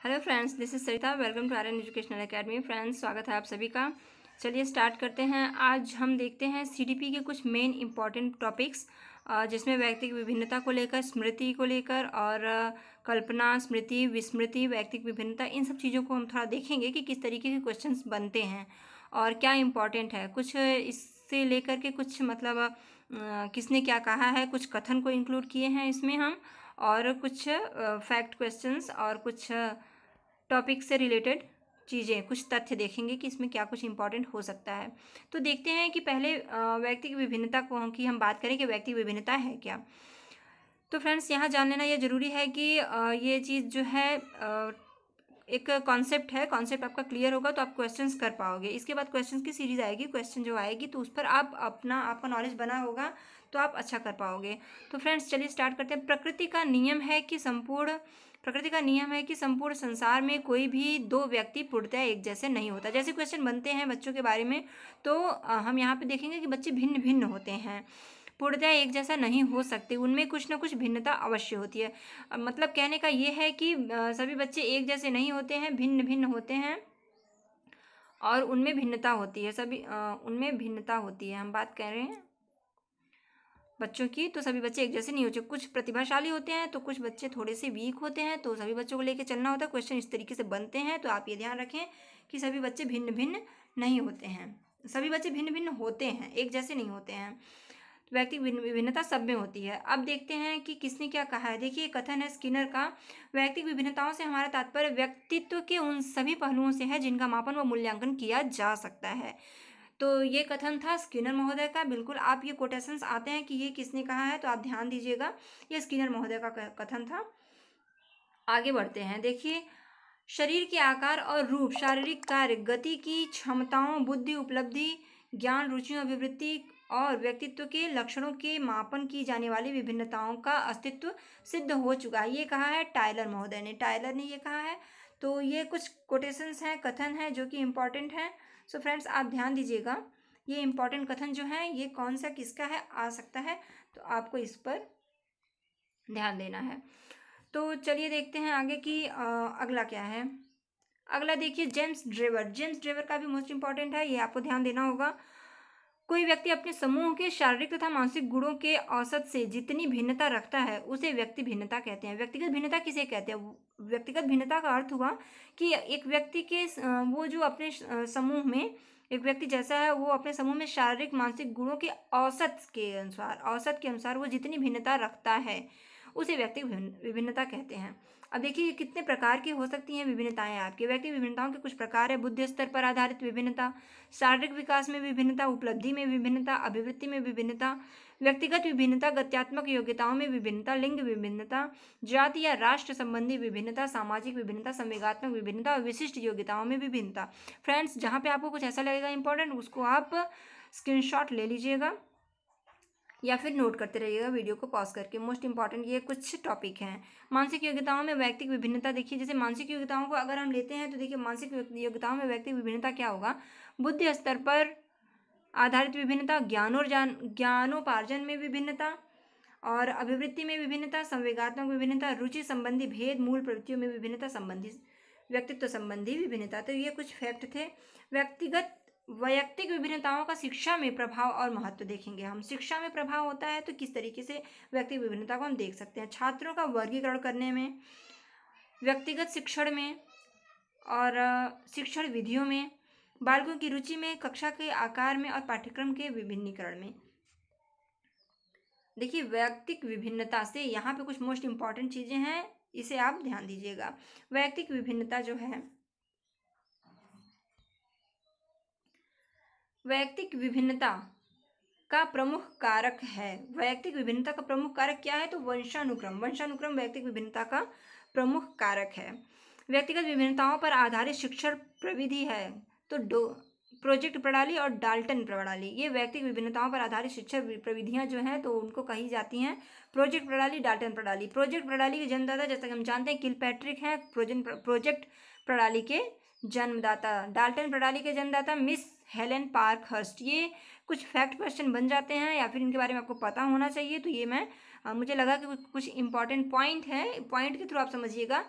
Hello friends, this is Sarita. Welcome to Aryan educational academy. Friends, स्वागत है आप सभी का। चलिए स्टार्ट करते हैं। आज हम देखते हैं सीडीपी के कुछ मेन इंपॉर्टेंट टॉपिक्स, जिसमें व्यक्तिक विभिन्नता को लेकर, स्मृति को लेकर और कल्पना, स्मृति, विस्मृति, व्यक्तिक विभिन्नता, इन सब चीज़ों को हम थोड़ा देखेंगे कि किस तरीके के क्वेश्चंस बनते हैं और क्या इम्पॉर्टेंट है। कुछ इससे लेकर के कुछ मतलब किसने क्या कहा है, कुछ कथन को इंक्लूड किए हैं इसमें हम, और कुछ फैक्ट क्वेश्चंस और कुछ टॉपिक से रिलेटेड चीज़ें, कुछ तथ्य देखेंगे कि इसमें क्या कुछ इंपॉर्टेंट हो सकता है। तो देखते हैं कि पहले व्यक्ति की विभिन्नता को की हम बात करें कि व्यक्ति की विभिन्नता है क्या। तो फ्रेंड्स, यहाँ जान लेना यह ज़रूरी है कि ये चीज़ जो है एक कॉन्सेप्ट है। कॉन्सेप्ट आपका क्लियर होगा तो आप क्वेश्चंस कर पाओगे। इसके बाद क्वेश्चंस की सीरीज आएगी, क्वेश्चन जो आएगी तो उस पर आप आपका नॉलेज बना होगा तो आप अच्छा कर पाओगे। तो फ्रेंड्स, चलिए स्टार्ट करते हैं। प्रकृति का नियम है कि संपूर्ण संसार में कोई भी दो व्यक्ति पूर्णतः एक जैसे नहीं होता। जैसे क्वेश्चन बनते हैं बच्चों के बारे में, तो हम यहाँ पे देखेंगे कि बच्चे भिन्न भिन्न होते हैं, पूर्णतः एक जैसा नहीं हो सकते, उनमें कुछ ना कुछ भिन्नता अवश्य होती है। मतलब कहने का ये है कि सभी बच्चे एक जैसे नहीं होते हैं, भिन्न भिन्न होते हैं और उनमें भिन्नता होती है। उनमें भिन्नता होती है। हम बात कर रहे हैं बच्चों की, तो सभी बच्चे एक जैसे नहीं होते। कुछ प्रतिभाशाली होते हैं तो कुछ बच्चे थोड़े से वीक होते हैं, तो सभी बच्चों को लेकर चलना होता है। क्वेश्चन इस तरीके से बनते हैं, तो आप ये ध्यान रखें कि सभी बच्चे भिन्न भिन्न नहीं होते हैं। सभी बच्चे भिन्न भिन्न होते हैं, एक जैसे नहीं होते हैं। व्यक्ति विभिन्नता सब में होती है। अब देखते हैं कि किसने क्या कहा है। देखिए, कथन है स्किनर का, व्यक्तिक विभिन्नताओं से हमारा तात्पर्य व्यक्तित्व के उन सभी पहलुओं से है जिनका मापन व मूल्यांकन किया जा सकता है। तो ये कथन था स्किनर महोदय का। बिल्कुल, आप ये कोटेशंस आते हैं कि ये किसने कहा है तो आप ध्यान दीजिएगा, ये स्किनर महोदय का कथन था। आगे बढ़ते हैं। देखिए, शरीर के आकार और रूप, शारीरिक कार्य, गति की क्षमताओं, बुद्धि, उपलब्धि, ज्ञान, रुचियों, अभिवृत्ति और व्यक्तित्व के लक्षणों के मापन की जाने वाली विभिन्नताओं का अस्तित्व सिद्ध हो चुका है। ये कहा है टायलर महोदय ने, टायलर ने ये कहा है। तो ये कुछ कोटेशंस हैं, कथन हैं जो कि इम्पॉर्टेंट हैं। सो फ्रेंड्स, आप ध्यान दीजिएगा, ये इम्पॉर्टेंट कथन जो है ये कौन सा किसका है आ सकता है, तो आपको इस पर ध्यान देना है। तो चलिए देखते हैं आगे कि अगला क्या है। अगला देखिए, जेम्स ड्रेवर का भी मोस्ट इंपॉर्टेंट है, ये आपको ध्यान देना होगा। कोई व्यक्ति अपने समूह के शारीरिक तथा मानसिक गुणों के औसत से जितनी भिन्नता रखता है उसे व्यक्ति भिन्नता कहते हैं। व्यक्तिगत भिन्नता किसे कहते हैं? व्यक्तिगत भिन्नता का अर्थ हुआ कि एक व्यक्ति के वो जो अपने समूह में, एक व्यक्ति जैसा है वो अपने समूह में शारीरिक मानसिक गुणों के औसत के अनुसार वो जितनी भिन्नता रखता है उसे व्यक्तिगत विभिन्नता कहते हैं। अब देखिए, कितने प्रकार की हो सकती हैं विभिन्नताएं आपकी। व्यक्ति विभिन्नताओं के कुछ प्रकार है। बुद्धि स्तर पर आधारित विभिन्नता, शारीरिक विकास में विभिन्नता, उपलब्धि में विभिन्नता, अभिवृत्ति में विभिन्नता, व्यक्तिगत विभिन्नता, गत्यात्मक योग्यताओं में विभिन्नता, लिंग विभिन्नता, जाति या राष्ट्र संबंधी विभिन्नता, सामाजिक विभिन्नता, संवेगात्मक विभिन्नता और विशिष्ट योग्यताओं में विभिन्नता। फ्रेंड्स, जहाँ पे आपको कुछ ऐसा लगेगा इंपॉर्टेंट, उसको आप स्क्रीनशॉट ले लीजिएगा या फिर नोट करते रहिएगा वीडियो को पॉज करके। मोस्ट इंपॉर्टेंट ये कुछ टॉपिक हैं। मानसिक योग्यताओं में व्यक्तिक विभिन्नता, देखिए जैसे मानसिक योग्यताओं को अगर हम लेते हैं तो देखिए, मानसिक योग्यताओं में व्यक्तिक विभिन्नता क्या होगा? बुद्धि स्तर पर आधारित विभिन्नता, ज्ञानोपार्जन में विभिन्नता और अभिवृत्ति में विभिन्नता, संवेगात्मक विभिन्नता, रुचि संबंधी भेद, मूल प्रवृत्तियों में विभिन्नता, व्यक्तित्व संबंधी विभिन्नता। तो ये कुछ फैक्ट थे। वैयक्तिक विभिन्नताओं का शिक्षा में प्रभाव और महत्व देखेंगे हम। शिक्षा में प्रभाव होता है तो किस तरीके से व्यक्तिगत विभिन्नता को हम देख सकते हैं। छात्रों का वर्गीकरण करने में, व्यक्तिगत शिक्षण में और शिक्षण विधियों में, बालकों की रुचि में, कक्षा के आकार में और पाठ्यक्रम के विभिन्नीकरण में। देखिए, वैयक्तिक विभिन्नता से यहाँ पे कुछ मोस्ट इंपॉर्टेंट चीजें हैं, इसे आप ध्यान दीजिएगा। वैयक्तिक विभिन्नता जो है, वैयक्तिक विभिन्नता का प्रमुख कारक है। वैयक्तिक विभिन्नता का प्रमुख कारक क्या है? तो वंशानुक्रम वैयक्तिक विभिन्नता का प्रमुख कारक है। व्यक्तिगत विभिन्नताओं पर आधारित शिक्षण प्रविधि है, तो प्रोजेक्ट प्रणाली और डाल्टन प्रणाली, ये व्यक्तिगत विभिन्नताओं पर आधारित शिक्षण प्रविधियां जो हैं तो उनको कही जाती हैं प्रोजेक्ट प्रणाली, डाल्टन प्रणाली। प्रोजेक्ट प्रणाली के जन्मदाता जैसा कि हम जानते हैं किलपैट्रिक हैं, प्रोजेक्ट प्रणाली के जन्मदाता। डाल्टन प्रणाली के जन्मदाता मिस हेलेन पार्कहर्स्ट। ये कुछ फैक्ट क्वेश्चन बन जाते हैं या फिर इनके बारे में आपको पता होना चाहिए, तो ये मुझे लगा कि कुछ इंपॉर्टेंट पॉइंट है, पॉइंट के थ्रू आप समझिएगा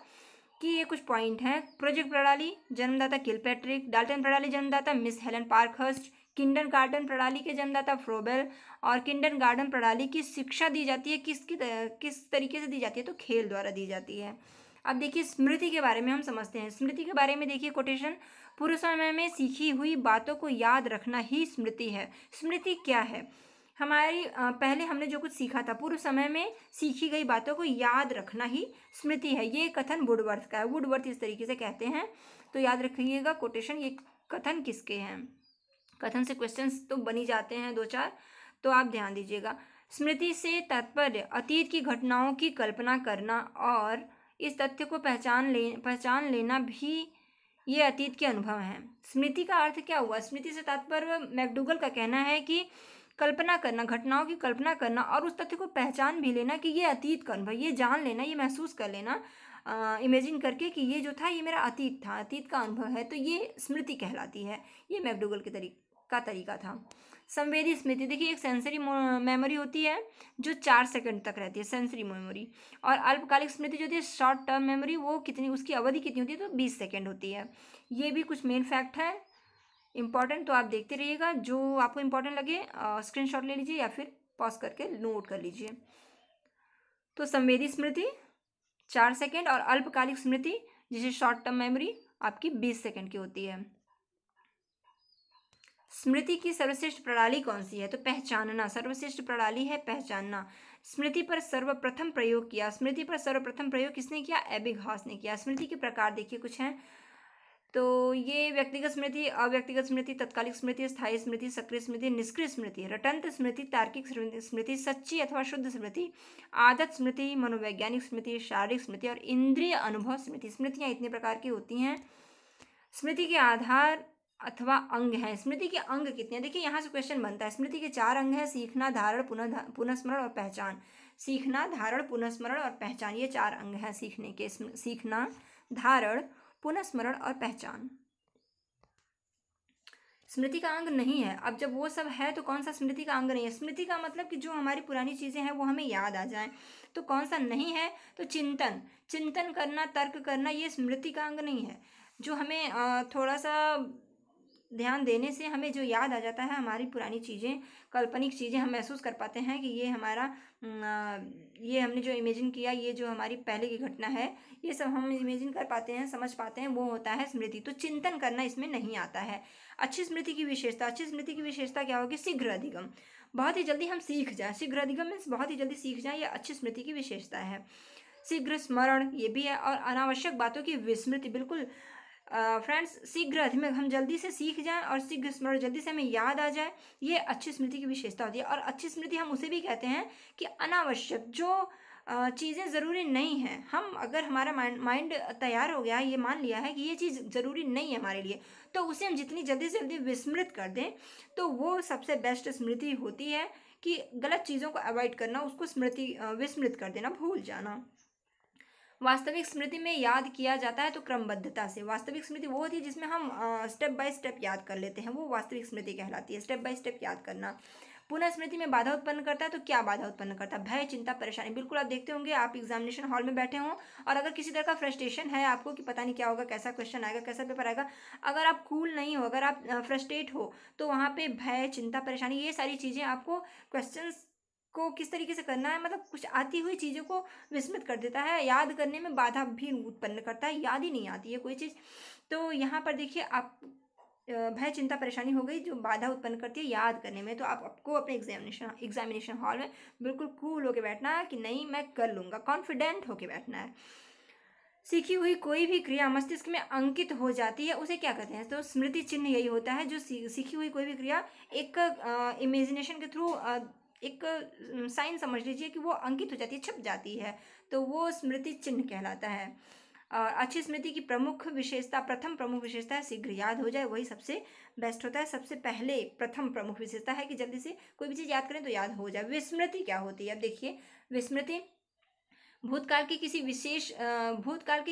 कि ये कुछ पॉइंट हैं। प्रोजेक्ट प्रणाली, जन्मदाता किलपैट्रिक। डाल्टन प्रणाली, जन्मदाता मिस हेलन पार्कहर्स्ट। किंडरगार्टन प्रणाली के जन्मदाता फ्रोबेल। और किंडरगार्टन प्रणाली की शिक्षा दी जाती है किस तरीके से दी जाती है, तो खेल द्वारा दी जाती है। अब देखिए स्मृति के बारे में हम समझते हैं। स्मृति के बारे में देखिए कोटेशन, पूर्व समय में सीखी हुई बातों को याद रखना ही स्मृति है। स्मृति क्या है? हमारी पहले हमने जो कुछ सीखा था, पूर्व समय में सीखी गई बातों को याद रखना ही स्मृति है। ये कथन वुडवर्थ का है। वुडवर्थ इस तरीके से कहते हैं, तो याद रखिएगा कोटेशन, ये कथन किसके हैं। कथन से क्वेश्चंस तो बनी जाते हैं 2-4, तो आप ध्यान दीजिएगा। स्मृति से तात्पर्य अतीत की घटनाओं की कल्पना करना और इस तथ्य को पहचान लेना भी ये अतीत के अनुभव हैं। स्मृति का अर्थ क्या हुआ? स्मृति से तात्पर्य मैकडूगल का कहना है कि कल्पना करना, घटनाओं की कल्पना करना और उस तथ्य को पहचान भी लेना कि ये अतीत का अनुभव, ये जान लेना, ये महसूस कर लेना, इमेजिन करके कि ये जो था ये मेरा अतीत था, अतीत का अनुभव है, तो ये स्मृति कहलाती है। ये मैकडूगल के तरीका था। संवेदी स्मृति, देखिए एक सेंसरी मेमोरी होती है जो 4 सेकंड तक रहती है, सेंसरी मेमोरी। और अल्पकालिक स्मृति जो होती है, शॉर्ट टर्म मेमोरी, वो कितनी, उसकी अवधि कितनी होती है, तो 20 सेकंड होती है। ये भी कुछ मेन फैक्ट है इंपॉर्टेंट, तो आप देखते रहिएगा। जो आपको इंपॉर्टेंट लगे स्क्रीनशॉट ले लीजिए या फिर पॉज करके नोट कर लीजिए। तो संवेदी स्मृति 4 सेकंड और अल्पकालिक स्मृति जिसे शॉर्ट टर्म मेमोरी आपकी 20 सेकंड की होती है। स्मृति की सर्वश्रेष्ठ प्रणाली कौन सी है? तो पहचानना सर्वश्रेष्ठ प्रणाली है, पहचानना। स्मृति पर सर्वप्रथम प्रयोग किया, स्मृति पर सर्वप्रथम प्रयोग किसने किया? एबिंगहॉस ने किया। स्मृति के प्रकार देखिए कुछ हैं, तो ये व्यक्तिगत स्मृति, अव्यक्तिगत स्मृति, तत्कालिक स्मृति, स्थायी स्मृति, सक्रिय स्मृति, निष्क्रिय स्मृति, रटंत स्मृति, तार्किक स्मृति, सच्ची अथवा शुद्ध स्मृति, आदत स्मृति, मनोवैज्ञानिक स्मृति, शारीरिक स्मृति और इंद्रिय अनुभव स्मृति। स्मृतियाँ इतने प्रकार की होती हैं। स्मृति के आधार अथवा अंग हैं। स्मृति के अंग कितने हैं? देखिए यहाँ से क्वेश्चन बनता है। स्मृति के 4 अंग हैं, सीखना, धारण, पुनःस्मरण और पहचान। सीखना, धारण, पुनःस्मरण और पहचान, ये 4 अंग हैं सीखने के। सीखना, धारण, पुनःस्मरण और पहचान। स्मृति का अंग नहीं है। अब जब वो सब है तो कौन सा स्मृति का अंग नहीं है? स्मृति का मतलब कि जो हमारी पुरानी चीज़ें हैं वो हमें याद आ जाएं। तो कौन सा नहीं है? तो चिंतन करना, तर्क करना, ये स्मृति का अंग नहीं है। जो हमें थोड़ा सा ध्यान देने से हमें जो याद आ जाता है, हमारी पुरानी चीज़ें, काल्पनिक चीज़ें हम महसूस कर पाते हैं कि ये हमारा ये हमने जो इमेजिन किया, ये जो हमारी पहले की घटना है, ये सब हम इमेजिन कर पाते हैं, समझ पाते हैं, वो होता है स्मृति। तो चिंतन करना इसमें नहीं आता है। अच्छी स्मृति की विशेषता क्या होगी? शीघ्र अधिगम, बहुत ही जल्दी हम सीख जाएं। शीघ्र अधिगम मीन्स बहुत ही जल्दी सीख जाएं, ये अच्छी स्मृति की विशेषता है। शीघ्र स्मरण ये भी है, और अनावश्यक बातों की विस्मृति, बिल्कुल फ्रेंड्स, शीघ्र अधिगम, हम जल्दी से सीख जाएं और शीघ्र स्मरण, जल्दी से हमें याद आ जाए, ये अच्छी स्मृति की विशेषता होती है। और अच्छी स्मृति हम उसे भी कहते हैं कि अनावश्यक जो चीज़ें ज़रूरी नहीं हैं, हम अगर हमारा माइंड तैयार हो गया, ये मान लिया है कि ये चीज़ ज़रूरी नहीं है हमारे लिए, तो उसे हम जितनी जल्दी से जल्दी विस्मृत कर दें तो वो सबसे बेस्ट स्मृति होती है। कि गलत चीज़ों को अवॉइड करना, उसको विस्मृत कर देना, भूल जाना। वास्तविक स्मृति में याद किया जाता है तो क्रमबद्धता से। वास्तविक स्मृति वो होती है जिसमें हम स्टेप बाय स्टेप याद कर लेते हैं, वो वास्तविक स्मृति कहलाती है, स्टेप बाय स्टेप याद करना। पुनः स्मृति में बाधा उत्पन्न करता है, तो क्या बाधा उत्पन्न करता है? भय, चिंता, परेशानी। बिल्कुल आप देखते होंगे, आप एग्जामिनेशन हॉल में बैठे हों और अगर किसी तरह का फ्रस्ट्रेशन है आपको कि पता नहीं क्या होगा, कैसा क्वेश्चन आएगा, कैसा पेपर आएगा, अगर आप कूल नहीं हो, अगर आप फ्रस्ट्रेट हो, तो वहाँ पे भय, चिंता, परेशानी, ये सारी चीज़ें आपको क्वेश्चन को किस तरीके से करना है, मतलब कुछ आती हुई चीज़ों को विस्मृत कर देता है, याद करने में बाधा भी उत्पन्न करता है, याद ही नहीं आती है कोई चीज़। तो यहाँ पर देखिए, आप भय, चिंता, परेशानी हो गई जो बाधा उत्पन्न करती है याद करने में। तो आपको अपने एग्जामिनेशन हॉल में बिल्कुल कूल होकर बैठना है कि नहीं मैं कर लूँगा, कॉन्फिडेंट होकर बैठना है। सीखी हुई कोई भी क्रिया मस्तिष्क में अंकित हो जाती है, उसे क्या कहते हैं? तो स्मृति चिन्ह यही होता है, जो सीखी हुई कोई भी क्रिया एक इमेजिनेशन के थ्रू एक साइन समझ लीजिए कि वो अंकित हो जाती है, छप जाती है, तो वो स्मृति चिन्ह कहलाता है। और अच्छी स्मृति की प्रथम प्रमुख विशेषता है शीघ्र याद हो जाए, वही सबसे बेस्ट होता है। सबसे पहले प्रथम प्रमुख विशेषता है कि जल्दी से कोई भी चीज़ याद करें तो याद हो जाए। विस्मृति क्या होती है? अब देखिए, विस्मृति भूतकाल के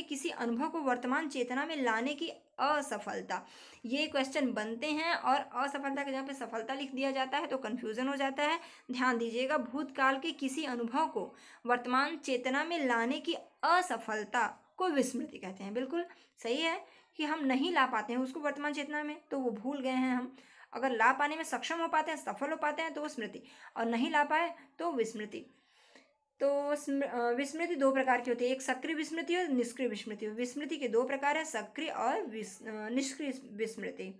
किसी अनुभव को वर्तमान चेतना में लाने की असफलता। ये क्वेश्चन बनते हैं और असफलता के जगह पे सफलता लिख दिया जाता है तो कंफ्यूजन हो जाता है। ध्यान दीजिएगा, भूतकाल के किसी अनुभव को वर्तमान चेतना में लाने की असफलता को विस्मृति कहते हैं। बिल्कुल सही है कि हम नहीं ला पाते हैं उसको वर्तमान चेतना में, तो वो भूल गए हैं हम। अगर ला पाने में सक्षम हो पाते हैं, सफल हो पाते हैं, तो वो स्मृति, और नहीं ला पाए तो विस्मृति। तो विस्मृति दो प्रकार की होती है, एक सक्रिय विस्मृति और निष्क्रिय विस्मृति। विस्मृति के दो प्रकार है, सक्रिय और निष्क्रिय विस्मृति।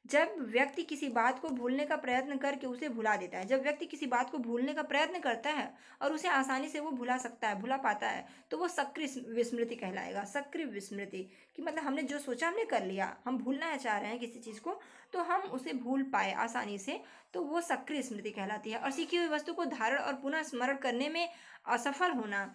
जब व्यक्ति किसी बात को भूलने का प्रयत्न करके उसे भुला देता है, जब व्यक्ति किसी बात को भूलने का प्रयत्न करता है और उसे आसानी से वो भुला सकता है, भुला पाता है, तो वो सक्रिय विस्मृति कहलाएगा। सक्रिय विस्मृति कि मतलब हमने जो सोचा हमने कर लिया, हम भूलना चाह रहे हैं किसी चीज़ को तो हम उसे भूल पाए आसानी से, तो वो सक्रिय स्मृति कहलाती है। और सीखी हुई वस्तु को धारण और पुनः स्मरण करने में असफल होना,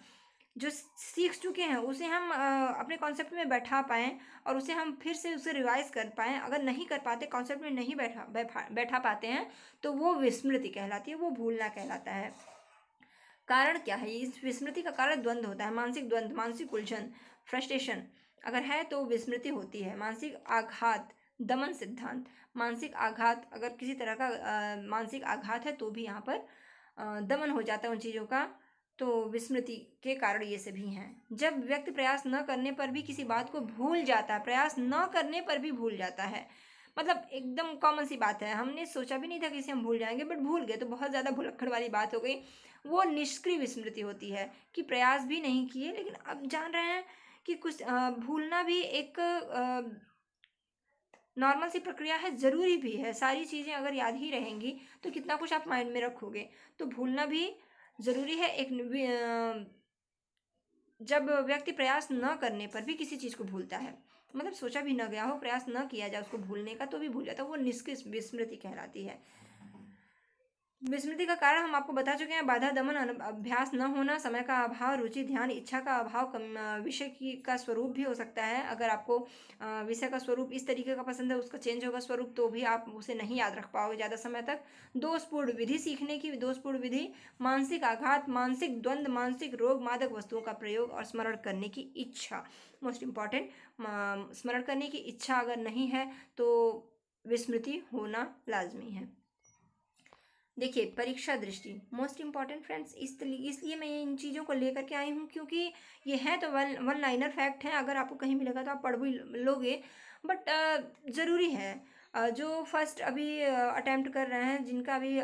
जो सीख चुके हैं उसे हम अपने कॉन्सेप्ट में बैठा पाएँ और उसे हम फिर से उसे रिवाइज कर पाएँ, अगर नहीं कर पाते, कॉन्सेप्ट में नहीं बैठा पाते हैं, तो वो विस्मृति कहलाती है, वो भूलना कहलाता है। कारण क्या है? इस विस्मृति का कारण द्वंद्व होता है, मानसिक द्वंद्व, मानसिक उलझन, फ्रस्ट्रेशन अगर है तो विस्मृति होती है। मानसिक आघात, दमन सिद्धांत, मानसिक आघात, अगर किसी तरह का मानसिक आघात है तो भी यहाँ पर दमन हो जाता है उन चीज़ों का, तो विस्मृति के कारण ये सभी हैं। जब व्यक्ति प्रयास न करने पर भी किसी बात को भूल जाता है, प्रयास न करने पर भी भूल जाता है, मतलब एकदम कॉमन सी बात है, हमने सोचा भी नहीं था कि इसे हम भूल जाएंगे बट भूल गए, तो बहुत ज़्यादा भुलक्कड़ वाली बात हो गई, वो निष्क्रिय विस्मृति होती है कि प्रयास भी नहीं किए लेकिन अब जान रहे हैं कि कुछ भूलना भी एक नॉर्मल सी प्रक्रिया है, ज़रूरी भी है। सारी चीज़ें अगर याद ही रहेंगी तो कितना कुछ आप माइंड में रखोगे, तो भूलना भी ज़रूरी है। जब व्यक्ति प्रयास न करने पर भी किसी चीज़ को भूलता है, मतलब सोचा भी न गया हो, प्रयास न किया जाए उसको भूलने का, तो भी भूल जाता है, वो निष्क्रिय विस्मृति कहलाती है। विस्मृति का कारण हम आपको बता चुके हैं, बाधा, दमन, अभ्यास न होना, समय का अभाव, रुचि, ध्यान, इच्छा का अभाव, विषय की का स्वरूप भी हो सकता है। अगर आपको विषय का स्वरूप इस तरीके का पसंद है, उसका चेंज होगा स्वरूप, तो भी आप उसे नहीं याद रख पाओगे ज़्यादा समय तक। दोषपूर्ण विधि, सीखने की दोषपूर्ण विधि, मानसिक आघात, मानसिक द्वंद्व, मानसिक रोग, मादक वस्तुओं का प्रयोग और स्मरण करने की इच्छा, मोस्ट इम्पॉर्टेंट, स्मरण करने की इच्छा अगर नहीं है तो विस्मृति होना लाजमी है। देखिए, परीक्षा दृष्टि मोस्ट इम्पॉर्टेंट फ्रेंड्स, इसलिए मैं इन चीज़ों को लेकर के आई हूँ क्योंकि ये है तो वन लाइनर फैक्ट है, अगर आपको कहीं मिलेगा तो आप पढ़ भी लोगे, बट ज़रूरी है। जो फर्स्ट अभी अटेम्प्ट कर रहे हैं, जिनका अभी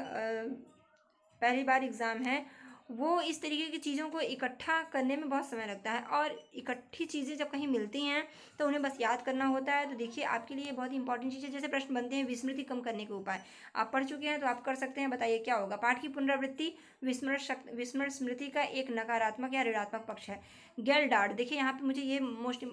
पहली बार एग्ज़ाम है, वो इस तरीके की चीज़ों को इकट्ठा करने में बहुत समय लगता है, और इकट्ठी चीज़ें जब कहीं मिलती हैं तो उन्हें बस याद करना होता है। तो देखिए, आपके लिए बहुत इंपॉर्टेंट चीज़ है, जैसे प्रश्न बनते हैं विस्मृति कम करने के उपाय, आप पढ़ चुके हैं तो आप कर सकते हैं, बताइए क्या होगा। पाठ की पुनरावृत्ति विस्मरण स्मृति का एक नकारात्मक या ऋणात्मक पक्ष है। गेल्डार्ड, देखिए यहाँ पे मुझे ये मोस्ट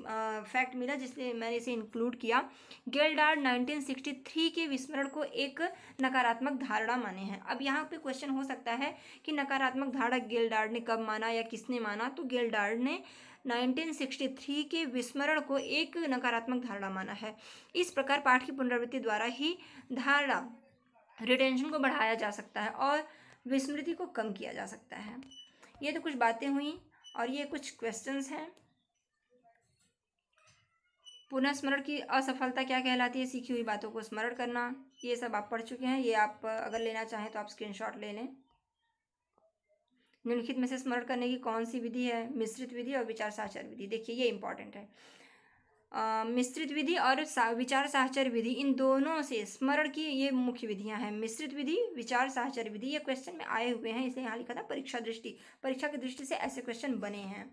फैक्ट मिला जिसलिए मैंने इसे इंक्लूड किया। गेल्डार्ड 1963 के विस्मरण को एक नकारात्मक धारणा माने हैं। अब यहाँ पे क्वेश्चन हो सकता है कि नकारात्मक धारणा गेल्डार्ड ने कब माना या किसने माना, तो गेल्डार्ड ने 1963 के विस्मरण को एक नकारात्मक धारणा माना है। इस प्रकार पाठ की पुनरावृत्ति द्वारा ही धारणा रिटेंशन को बढ़ाया जा सकता है और विस्मृति को कम किया जा सकता है। ये तो कुछ बातें हुई और ये कुछ क्वेश्चंस हैं। पुनः स्मरण की असफलता क्या कहलाती है? सीखी हुई बातों को स्मरण करना, ये सब आप पढ़ चुके हैं, ये आप अगर लेना चाहें तो आप स्क्रीनशॉट ले लें। निम्नलिखित में से स्मरण करने की कौन सी विधि है? मिश्रित विधि और विचार साहचर्य विधि। देखिए ये इंपॉर्टेंट है। मिश्रित विधि और विचार साहचर्य विधि, इन दोनों से स्मरण की ये मुख्य विधियां हैं। मिश्रित विधि, विचार साहचर्य विधि, ये क्वेश्चन में आए हुए हैं, इसलिए यहाँ लिखा था परीक्षा दृष्टि, परीक्षा की दृष्टि से ऐसे क्वेश्चन बने हैं।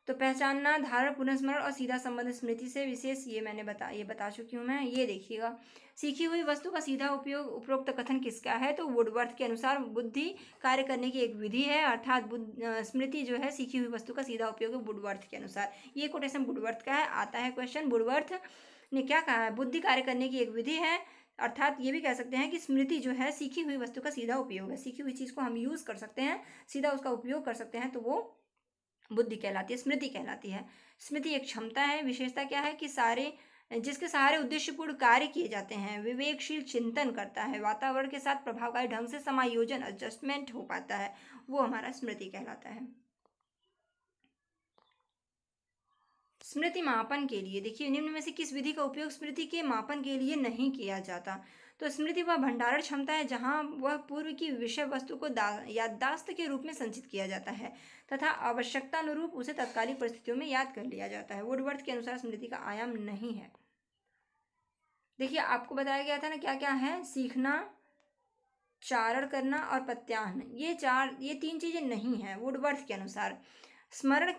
तो पहचानना, धारण, पुनर्स्मरण और सीधा संबंध स्मृति से विशेष, ये मैंने बता चुकी हूँ मैं। ये देखिएगा, सीखी हुई वस्तु का सीधा उपयोग, उपरोक्त कथन किसका है? तो वुडवर्थ के अनुसार बुद्धि कार्य करने की एक विधि है, अर्थात स्मृति जो है सीखी हुई वस्तु का सीधा उपयोग है वुडवर्थ के अनुसार। ये कोटेशन वुडवर्थ का है, आता है क्वेश्चन। वुडवर्थ ने क्या कहा है? बुद्धि कार्य करने की एक विधि है, अर्थात ये भी कह सकते हैं कि स्मृति जो है सीखी हुई वस्तु का सीधा उपयोग है। सीखी हुई चीज़ को हम यूज़ कर सकते हैं, सीधा उसका उपयोग कर सकते हैं, तो वो बुद्धि कहलाती है, स्मृति कहलाती है। स्मृति एक क्षमता है, विशेषता क्या है कि जिसके सहारे उद्देश्यपूर्ण कार्य किए जाते हैं, विवेकशील चिंतन करता है, वातावरण के साथ प्रभावकारी ढंग से समायोजन, एडजस्टमेंट हो पाता है, वो हमारा स्मृति कहलाता है। स्मृति मापन के लिए देखिए, निम्न में से किस विधि का उपयोग स्मृति के मापन के लिए नहीं किया जाता? तो स्मृति वह भंडारण क्षमता है जहाँ वह पूर्व की विषय वस्तु को याददाश्त के रूप में संचित किया जाता है तथा आवश्यकता अनुरूप उसे तत्कालिक परिस्थितियों में याद कर लिया जाता है। वुडवर्थ के अनुसार स्मृति का आयाम नहीं है। देखिए आपको बताया गया था ना क्या क्या है, सीखना, चारण करना और प्रत्याहन, ये तीन चीजें नहीं है वुडवर्थ के अनुसार। स्मरण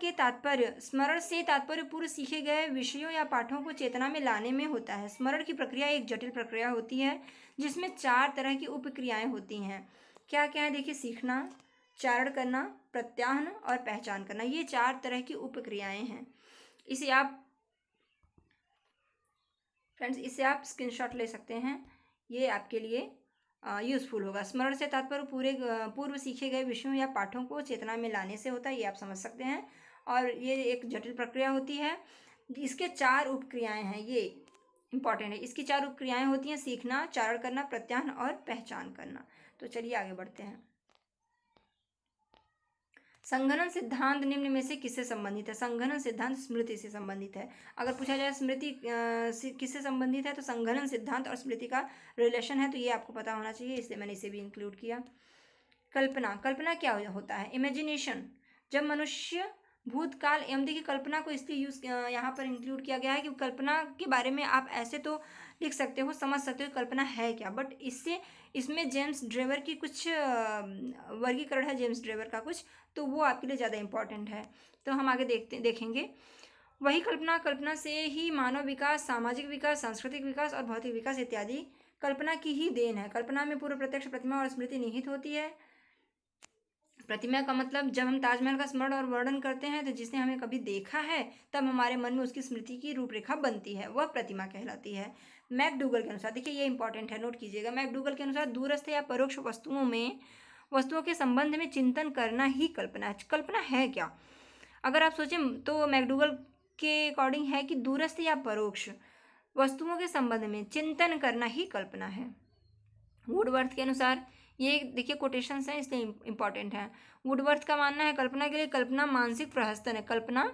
से तात्पर्य पूर्व सीखे गए विषयों या पाठों को चेतना में लाने में होता है। स्मरण की प्रक्रिया एक जटिल प्रक्रिया होती है जिसमें 4 तरह की उपक्रियाएं होती हैं। क्या क्या है देखिए, सीखना, चारण करना, प्रत्याहन और पहचान करना, ये 4 तरह की उपक्रियाएं हैं। इसे आप स्क्रीनशॉट ले सकते हैं, ये आपके लिए यूज़फुल होगा। स्मरण से तात्पर्य पूर्व सीखे गए विषयों या पाठों को चेतना में लाने से होता है, ये आप समझ सकते हैं। और ये एक जटिल प्रक्रिया होती है। इसके 4 उपक्रियाएं हैं, ये इंपॉर्टेंट है। इसकी 4 उपक्रियाएं होती हैं, सीखना, चारण करना, प्रत्याहन और पहचान करना। तो चलिए आगे बढ़ते हैं। संघनन सिद्धांत निम्न में से किससे संबंधित है? संघनन सिद्धांत स्मृति से संबंधित है। अगर पूछा जाए स्मृति किससे संबंधित है तो संघनन सिद्धांत और स्मृति का रिलेशन है, तो ये आपको पता होना चाहिए, इसलिए मैंने इसे भी इंक्लूड किया। कल्पना क्या होता है? इमेजिनेशन। जब मनुष्य भूतकाल एवं देखिए कल्पना को इसलिए यहाँ पर इंक्लूड किया गया है कि कल्पना के बारे में आप ऐसे तो लिख सकते हो, समझ सकते हो कल्पना है क्या, बट इसमें जेम्स ड्रेवर की कुछ वर्गीकरण है, जेम्स ड्रेवर का कुछ, तो वो आपके लिए ज़्यादा इंपॉर्टेंट है। तो हम आगे देखेंगे। वही कल्पना से ही मानव विकास, सामाजिक विकास, सांस्कृतिक विकास और भौतिक विकास इत्यादि कल्पना की ही देन है। कल्पना में पूर्व प्रत्यक्ष प्रतिमा और स्मृति निहित होती है। प्रतिमा का मतलब, जब हम ताजमहल का स्मरण और वर्णन करते हैं तो जिसने हमें कभी देखा है तब हमारे मन में उसकी स्मृति की रूपरेखा बनती है, वह प्रतिमा कहलाती है। मैकडूगल के अनुसार, देखिए ये इंपॉर्टेंट है, नोट कीजिएगा। मैकडूगल के अनुसार दूरस्थ या परोक्ष वस्तुओं के संबंध में चिंतन करना ही कल्पना है। कल्पना है क्या, अगर आप सोचें तो मैकडूगल के अकॉर्डिंग है कि दूरस्थ या परोक्ष वस्तुओं के संबंध में चिंतन करना ही कल्पना है। वुडवर्थ के अनुसार, ये देखिए कोटेशंस हैं इसलिए इंपॉर्टेंट है। वुडवर्थ का मानना है कल्पना के लिए कल्पना मानसिक प्रहसन है। कल्पना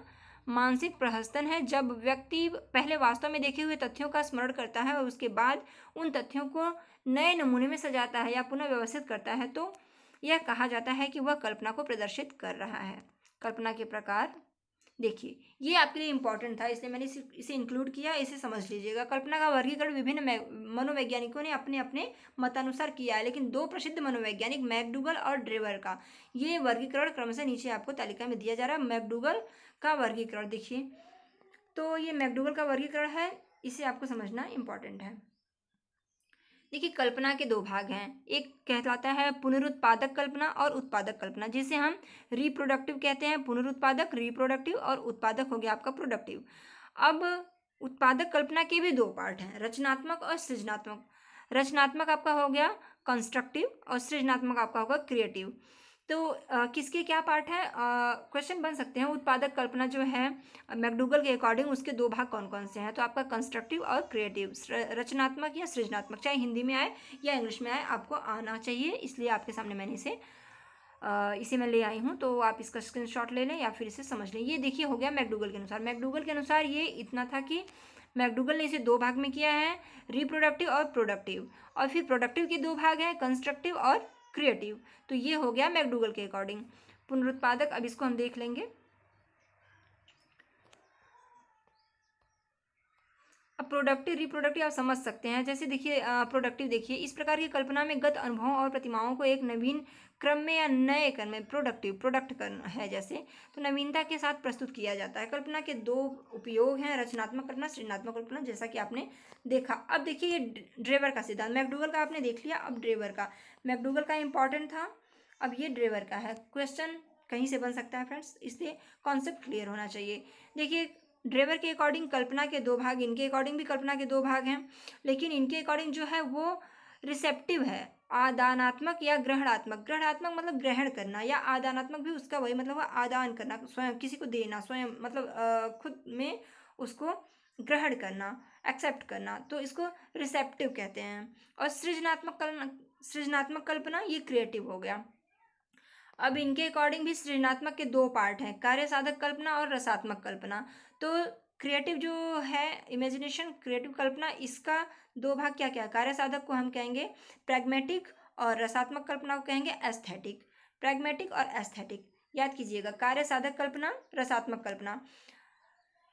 मानसिक प्रहसन है जब व्यक्ति पहले वास्तव में देखे हुए तथ्यों का स्मरण करता है और उसके बाद उन तथ्यों को नए नमूने में सजाता है या पुनः व्यवस्थित करता है, तो यह कहा जाता है कि वह कल्पना को प्रदर्शित कर रहा है। कल्पना के प्रकार देखिए, ये आपके लिए इंपॉर्टेंट था इसलिए मैंने इसे इंक्लूड किया, इसे समझ लीजिएगा। कल्पना का वर्गीकरण विभिन्न मनोवैज्ञानिकों ने अपने अपने मतानुसार किया है, लेकिन 2 प्रसिद्ध मनोवैज्ञानिक मैकडूगल और ड्रेवर का ये वर्गीकरण क्रमशः नीचे आपको तालिका में दिया जा रहा है। मैकडूगल का वर्गीकरण देखिए, तो ये मैकडूगल का वर्गीकरण है, इसे आपको समझना इंपॉर्टेंट है। देखिए कल्पना के 2 भाग हैं, एक कहलाता है पुनरुत्पादक कल्पना और उत्पादक कल्पना, जिसे हम रिप्रोडक्टिव कहते हैं। पुनरुत्पादक रिप्रोडक्टिव और उत्पादक हो गया आपका प्रोडक्टिव। अब उत्पादक कल्पना के भी 2 पार्ट हैं, रचनात्मक और सृजनात्मक। रचनात्मक आपका हो गया कंस्ट्रक्टिव और सृजनात्मक आपका होगा क्रिएटिव। तो किसके क्या पार्ट है, क्वेश्चन बन सकते हैं। उत्पादक कल्पना जो है मैकडूगल के अकॉर्डिंग उसके 2 भाग कौन कौन से हैं, तो आपका कंस्ट्रक्टिव और क्रिएटिव, रचनात्मक या सृजनात्मक, चाहे हिंदी में आए या इंग्लिश में आए आपको आना चाहिए, इसलिए आपके सामने मैंने इसे मैं ले आई हूँ, तो आप इसका स्क्रीनशॉट ले लें या फिर इसे समझ लें। ये देखिए हो गया मैकडूगल के अनुसार। मैकडूगल के अनुसार ये इतना था कि मैकडूगल ने इसे 2 भाग में किया है, रिप्रोडक्टिव और प्रोडक्टिव, और फिर प्रोडक्टिव के 2 भाग हैं, कंस्ट्रक्टिव और क्रिएटिव। तो ये हो गया मैकडूगल के अकॉर्डिंग। पुनरुत्पादक, अब इसको हम देख लेंगे। अब प्रोडक्टिव रिप्रोडक्टिव आप समझ सकते हैं, जैसे देखिए प्रोडक्टिव देखिए, इस प्रकार की कल्पना में गत अनुभवों और प्रतिमाओं को एक नवीन क्रम में या नए क्रम में प्रोडक्ट करना है, जैसे तो नवीनता के साथ प्रस्तुत किया जाता है। कल्पना के 2 उपयोग हैं, रचनात्मक कल्पना, सृजनात्मक कल्पना, जैसा कि आपने देखा। अब देखिए ये ड्रेवर का सिद्धांत, मैकडूगल का आपने देख लिया, अब ड्रेवर का। मैकडूगल का इंपॉर्टेंट था, अब ये ड्रेवर का है। क्वेश्चन कहीं से बन सकता है फ्रेंड्स, इसलिए कॉन्सेप्ट क्लियर होना चाहिए। देखिए ड्रेवर के अकॉर्डिंग कल्पना के 2 भाग, इनके अकॉर्डिंग भी कल्पना के 2 भाग हैं, लेकिन इनके अकॉर्डिंग जो है वो रिसेप्टिव है, आदानात्मक या ग्रहणात्मक। ग्रहणात्मक मतलब ग्रहण करना, या आदानात्मक भी उसका वही मतलब आदान करना, स्वयं किसी को देना, स्वयं मतलब खुद में उसको ग्रहण करना, एक्सेप्ट करना, तो इसको रिसेप्टिव कहते हैं। और सृजनात्मक कल्पना ये क्रिएटिव हो गया। अब इनके अकॉर्डिंग भी सृजनात्मक के 2 पार्ट हैं, कार्य साधक कल्पना और रसात्मक कल्पना। तो क्रिएटिव जो है इमेजिनेशन, क्रिएटिव कल्पना, इसका दो भाग क्या क्या है। कार्य साधक को हम कहेंगे प्रैग्मेटिक और रसात्मक कल्पना को कहेंगे एस्थेटिक। प्रैग्मेटिक और एस्थेटिक याद कीजिएगा, कार्य साधक कल्पना, रसात्मक कल्पना।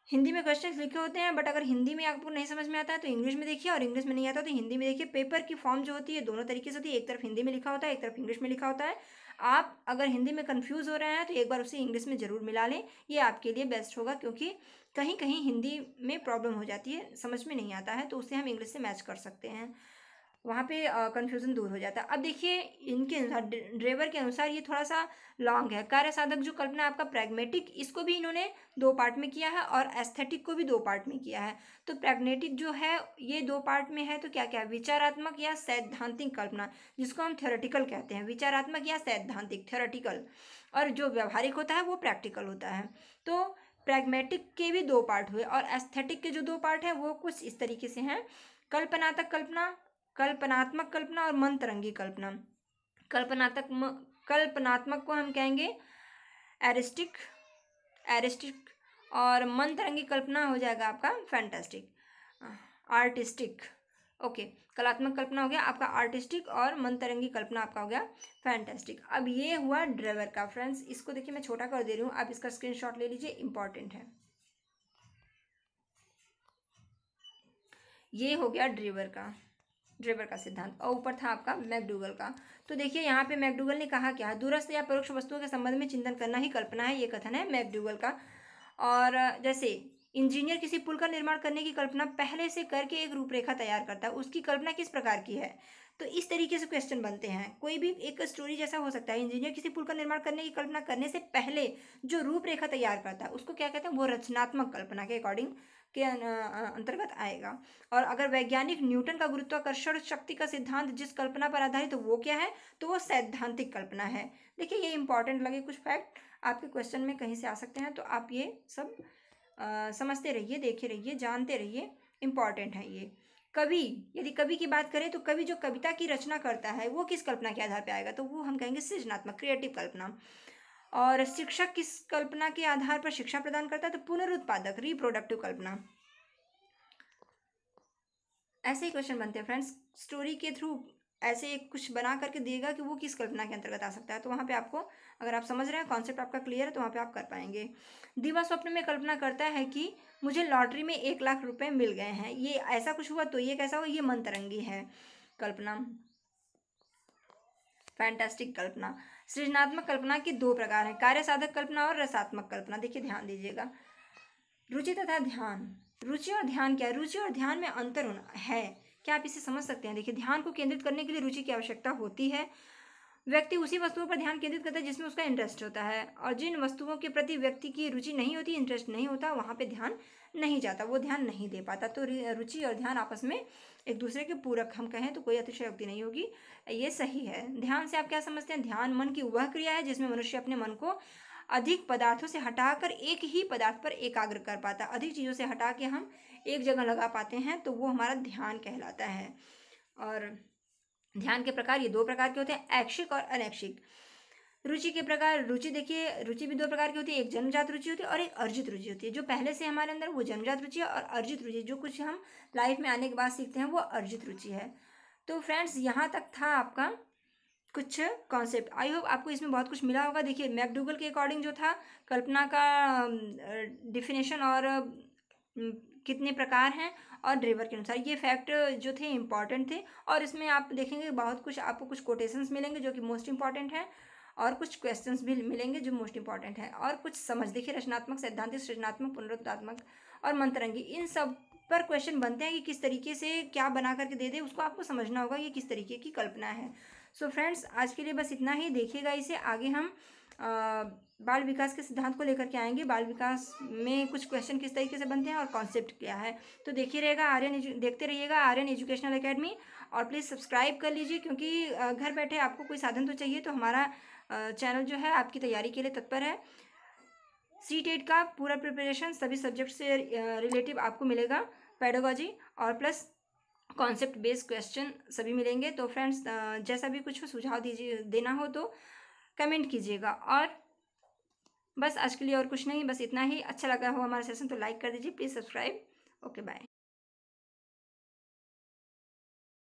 हिंदी में क्वेश्चन लिखे होते हैं, बट अगर हिंदी में आपको नहीं समझ में आता है तो इंग्लिश में देखिए, और इंग्लिश में नहीं आता तो हिंदी में देखिए। पेपर की फॉर्म जो होती है दोनों तरीके से होती है, एक तरफ हिंदी में लिखा होता है, एक तरफ इंग्लिश में लिखा होता है। आप अगर हिंदी में कंफ्यूज हो रहे हैं तो एक बार उसे इंग्लिश में ज़रूर मिला लें, ये आपके लिए बेस्ट होगा, क्योंकि कहीं कहीं हिंदी में प्रॉब्लम हो जाती है, समझ में नहीं आता है, तो उसे हम इंग्लिश से मैच कर सकते हैं, वहाँ पे कन्फ्यूज़न दूर हो जाता है। अब देखिए इनके अनुसार, ड्रेवर के अनुसार ये थोड़ा सा लॉन्ग है। कार्य साधक जो कल्पना है आपका प्रैग्मेटिक, इसको भी इन्होंने दो पार्ट में किया है, और एस्थेटिक को भी दो पार्ट में किया है। तो प्रैग्मेटिक जो है ये दो पार्ट में है, तो क्या क्या है, विचारात्मक या सैद्धांतिक कल्पना, जिसको हम थ्योरेटिकल कहते हैं, विचारात्मक या सैद्धांतिक थ्योरेटिकल, और जो व्यवहारिक होता है वो प्रैक्टिकल होता है। तो प्रैग्मेटिक के भी दो पार्ट हुए, और एस्थेटिक के जो दो पार्ट हैं वो कुछ इस तरीके से हैं। कल्पनात्मक कल्पना, कल्पनात्मक कल्पना और मनतरंगी कल्पना। कल्पनात्मक को हम कहेंगे एरिस्टिक, एरिस्टिक, और मनतरंगी कल्पना हो जाएगा आपका फैंटास्टिक, आर्टिस्टिक। ओके, कलात्मक कल्पना हो गया आपका आर्टिस्टिक, और मनतरंगी कल्पना आपका हो गया फैंटास्टिक। अब ये हुआ ड्रेवर का। फ्रेंड्स इसको देखिए मैं छोटा कर दे रही हूँ, आप इसका स्क्रीनशॉट ले लीजिए, इंपॉर्टेंट है। ये हो गया ड्रेवर का सिद्धांत, और ऊपर था आपका मैकडूगल का। तो देखिए यहाँ पे मैकडूगल ने कहा क्या है, दूरस्थ या परोक्ष वस्तुओं के संबंध में चिंतन करना ही कल्पना है, ये कथन है मैकडूगल का। और जैसे इंजीनियर किसी पुल का निर्माण करने की कल्पना पहले से करके एक रूपरेखा तैयार करता है, उसकी कल्पना किस प्रकार की है। तो इस तरीके से क्वेश्चन बनते हैं, कोई भी एक स्टोरी जैसा हो सकता है। इंजीनियर किसी पुल का निर्माण करने की कल्पना करने से पहले जो रूपरेखा तैयार करता है उसको क्या कहते हैं, वो रचनात्मक कल्पना के अकॉर्डिंग के अंतर्गत आएगा। और अगर वैज्ञानिक न्यूटन का गुरुत्वाकर्षण शक्ति का सिद्धांत जिस कल्पना पर आधारित तो वो क्या है, तो वो सैद्धांतिक कल्पना है। देखिए ये इंपॉर्टेंट लगे कुछ फैक्ट आपके क्वेश्चन में कहीं से आ सकते हैं, तो आप ये सब समझते रहिए, देखे रहिए, जानते रहिए, इम्पॉर्टेंट है ये। कवि, यदि कवि की बात करें तो कवि जो कविता की रचना करता है वो किस कल्पना के आधार पर आएगा, तो वो हम कहेंगे सृजनात्मक, क्रिएटिव कल्पना। और शिक्षक किस कल्पना के आधार पर शिक्षा प्रदान करता है, तो पुनरुत्पादक, रिप्रोडक्टिव कल्पना। ऐसे ही क्वेश्चन बनते हैं फ्रेंड्स, स्टोरी के थ्रू ऐसे कुछ बना करके देगा कि वो किस कल्पना के अंतर्गत आ सकता है, तो वहाँ पे आपको, अगर आप समझ रहे हैं कॉन्सेप्ट आपका क्लियर है, तो वहाँ पे आप कर पाएंगे। दिवा स्वप्न में कल्पना करता है कि मुझे लॉटरी में 1 लाख रुपए मिल गए हैं, ये ऐसा कुछ हुआ, तो ये कैसा हुआ, ये मनतरंगी है कल्पना, फैंटास्टिक कल्पना। सृजनात्मक कल्पना के दो प्रकार हैं, कार्य साधक कल्पना और रसात्मक कल्पना। देखिए ध्यान दीजिएगा, रुचि तथा ध्यान। रुचि और ध्यान क्या है, रुचि और ध्यान में अंतर है, क्या आप इसे समझ सकते हैं। देखिए ध्यान को केंद्रित करने के लिए रुचि की आवश्यकता होती है। व्यक्ति उसी वस्तुओं पर ध्यान केंद्रित करता है जिसमें उसका इंटरेस्ट होता है, और जिन वस्तुओं के प्रति व्यक्ति की रुचि नहीं होती, इंटरेस्ट नहीं होता, वहाँ पे ध्यान नहीं जाता, वो ध्यान नहीं दे पाता। तो रुचि और ध्यान आपस में एक दूसरे के पूरक हम कहें तो कोई अतिशयोक्ति नहीं होगी, ये सही है। ध्यान से आप क्या समझते हैं, ध्यान मन की वह क्रिया है जिसमें मनुष्य अपने मन को अधिक पदार्थों से हटाकर एक ही पदार्थ पर एकाग्र कर पाता है। अधिक चीज़ों से हटा के हम एक जगह लगा पाते हैं, तो वो हमारा ध्यान कहलाता है। और ध्यान के प्रकार ये दो प्रकार के होते हैं, ऐच्छिक और अनैच्छिक। रुचि के प्रकार, रुचि देखिए, रुचि भी दो प्रकार की होती है, एक जन्मजात रुचि होती है और एक अर्जित रुचि होती है। जो पहले से हमारे अंदर वो जन्मजात रुचि है, और अर्जित रुचि जो कुछ हम लाइफ में आने के बाद सीखते हैं वो अर्जित रुचि है। तो फ्रेंड्स यहाँ तक था आपका कुछ कॉन्सेप्ट। आई होप आपको इसमें बहुत कुछ मिला होगा। देखिए मैकडूगल के अकॉर्डिंग जो था कल्पना का डिफिनेशन और कितने प्रकार हैं, और ड्रेवर के अनुसार ये फैक्ट जो थे इंपॉर्टेंट थे। और इसमें आप देखेंगे बहुत कुछ आपको कुछ कोटेशंस मिलेंगे जो कि मोस्ट इंपॉर्टेंट हैं, और कुछ क्वेश्चंस भी मिलेंगे जो मोस्ट इंपॉर्टेंट है, और कुछ समझ। देखिए रचनात्मक, सैद्धांतिक, सृजनात्मक, पुनरुत्पादक और मंतरंगी, इन सब पर क्वेश्चन बनते हैं कि किस तरीके से क्या बना करके दे दे, उसको आपको समझना होगा ये किस तरीके की कल्पना है। सो फ्रेंड्स आज के लिए बस इतना ही। देखिएगा इसे आगे हम बाल विकास के सिद्धांत को लेकर के आएंगे, बाल विकास में कुछ क्वेश्चन किस तरीके से बनते हैं और कॉन्सेप्ट क्या है। तो देखते रहिएगा आर्यन एजुकेशनल एकेडमी, और प्लीज़ सब्सक्राइब कर लीजिए, क्योंकि घर बैठे आपको कोई साधन तो चाहिए, तो हमारा चैनल जो है आपकी तैयारी के लिए तत्पर है। CTET का पूरा प्रिपरेशन सभी सब्जेक्ट से रिलेटिव आपको मिलेगा, पेडागोजी और प्लस कॉन्सेप्ट बेस्ड क्वेश्चन सभी मिलेंगे। तो फ्रेंड्स जैसा भी कुछ सुझाव दीजिए, देना हो तो कमेंट कीजिएगा। और बस आज के लिए और कुछ नहीं, बस इतना ही। अच्छा लगा हो हमारा सेशन तो लाइक कर दीजिए प्लीज़, सब्सक्राइब। Okay bye.